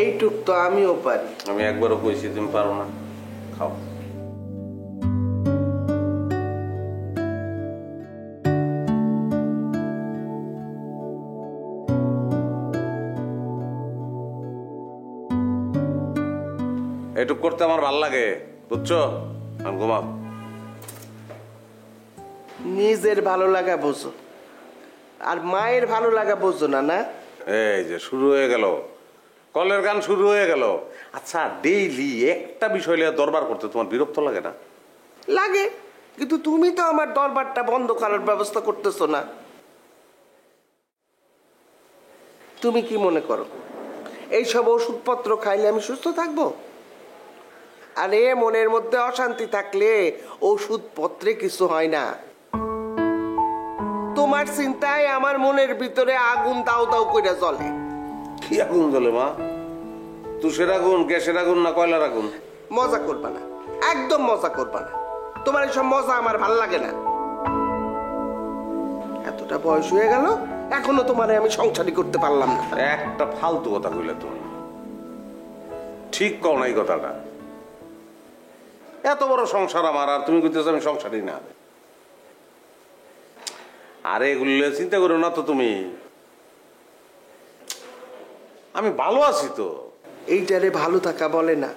এইটুক তো আমিও পারি। আমি একবারও কইছি তুমি পারো না, খাও। এটুক করতে আমার ভাল লাগে, বুঝছো? আমি ঘুমাও। নিজের ভালো লাগা বোঝো, আর মায়ের ভালো লাগা বোঝো না। না, এই যে শুরু হয়ে গেল, কলের গান শুরু হয়ে গেল। আচ্ছা, ডেইলি একটা বিষয় নিয়ে দরবার করতে তোমার বিরক্ত লাগে না? লাগে, কিন্তু তুমি তো আমার দরবারটা বন্ধ করার ব্যবস্থা করতেছো না। তুমি কি মনে করো এইসব ওষুধপত্র খাইলে আমি সুস্থ থাকবো? আরে মনের মধ্যে অশান্তি থাকলে ওষুধপত্রে কিছু হয় না। তোমার চিন্তায় আমার মনের ভিতরে আগুন দাও দাও করে জ্বলে। কি আগুন জ্বলে মা? তুষের আগুন, গ্যাসের আগুন, না কয়লার আগুন? মজা করবা না, একদম মজা করবা না। তোমার এসব মজা আমার ভাল লাগে না। এতটা বয়স হয়ে গেল, এখনো তোমারে আমি সংসারী করতে পারলাম না। একটা ফালতু কথা কইলে তুমি, ঠিক কও না এই কথাটা। এত বড় সংসার আমার, আর তুমি কইতেছো আমি সংসারী না। আরে এগুলো চিন্তা করো না তো তুমি, আমি ভালো আছি তো। এইটারে ভালো থাকা বলে না।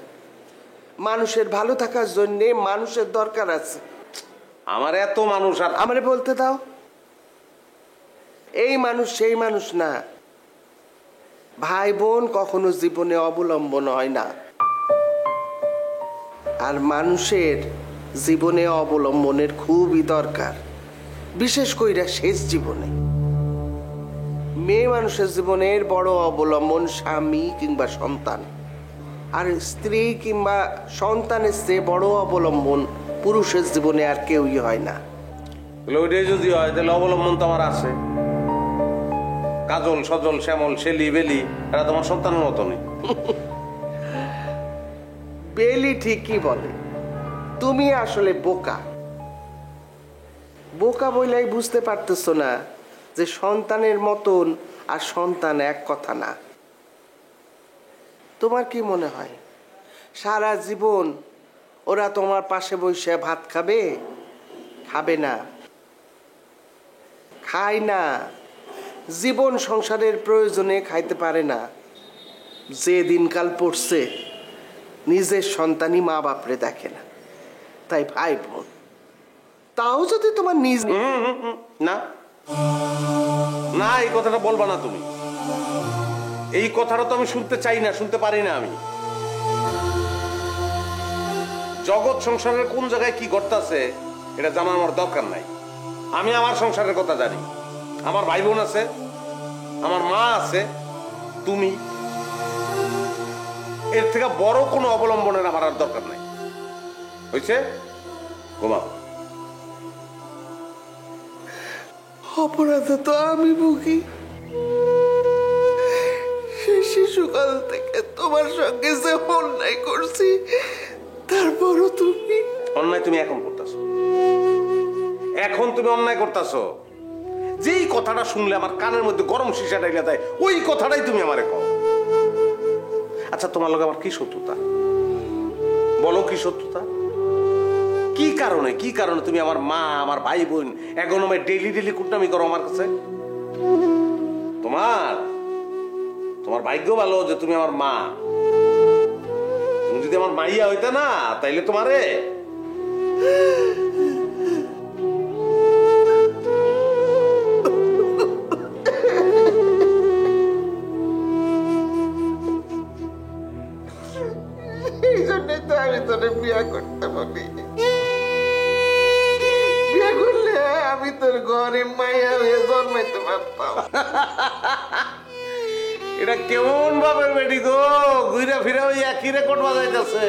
মানুষের ভালো থাকার জন্য মানুষের দরকার আছে। আমার এত মানুষ, আর আমারে বলতে দাও। এই মানুষ সেই মানুষ না। ভাই বোন কখনো জীবনে অবলম্বন হয় না, আর মানুষের জীবনে অবলম্বনের খুবই দরকার, বিশেষ করে শেষ জীবনে। মেয়ে মানুষের জীবনের বড় অবলম্বন স্বামী কিংবা সন্তান, আর স্ত্রী কিংবা সন্তানের চেয়ে বড় অবলম্বন পুরুষের জীবনে আর কেউই হয় না। ওইটাই যদি হয় তাহলে অবলম্বন তো আমার আছে। কাজল, সজল, শ্যামল, শেলি, বেলি, এরা তোমার সন্তানের মতো নেই। বেলি ঠিকই বলে, তুমি আসলে বোকা। বোকা বইলাই বুঝতে পারতেছো না যে সন্তানের মতন আর সন্তান এক কথা না। তোমার কি মনে হয় সারা জীবন ওরা তোমার পাশে বসে ভাত খাবে? খাবে না, খায় না। জীবন সংসারের প্রয়োজনে খাইতে পারে না। যে দিনকাল পড়ছে, নিজের সন্তানই মা বাপরে দেখে না, তাই ভাই বোন। তাও যদি তোমার নিজ না না, এই কথাটা বলবা না তুমি। এই কথাটা তো আমি শুনতে চাই না, শুনতে পারি না আমি। জগৎ সংসারের কোন জায়গায় কি ঘটতেছে এটা জানার আমার দরকার নাই। আমি আমার সংসারের কথা জানি। আমার ভাই বোন আছে, আমার মা আছে, তুমি। এর থেকে বড় কোনো অবলম্বনের আমার আর দরকার নাই। হয়েছে? ঘুমাও। অপরাধ তো আমি ভুগি। শিশুকাল থেকে তোমার সঙ্গে যে অন্যায় করছি, তারপরও তুমি অন্যায় তুমি এখন করতেছো। এখন তুমি অন্যায় করতেছো। যেই কথাটা শুনলে আমার কানের মধ্যে গরম শিশা ডাইলা দেয়, ওই কথাটাই তুমি আমারে কও। আচ্ছা, তোমার লগে আমার কি শত্রুতা? বলো, কি শত্রুতা? কি কারণে, কি কারণে তুমি আমার মা, আমার ভাই বোন এখন আমার ডেইলি ডেইলি কুটনামি করো আমার কাছে? তোমার ভাগ্য ভালো যে তুমি আমার মা। তুমি যদি আমার মাইয়া হইতা না, তাইলে তোমারে এই জন্যই তো আমি তোরে বিয়া করতে বলি। বিয়া করলে আমি তোর ঘরে মাইয়া হয়ে জন্মাইতে পারতাম। এটা কেমন ভাবে বেডি গো, ঘুরে ফিরে ওই একই রেকর্ড বাজাইতেছে।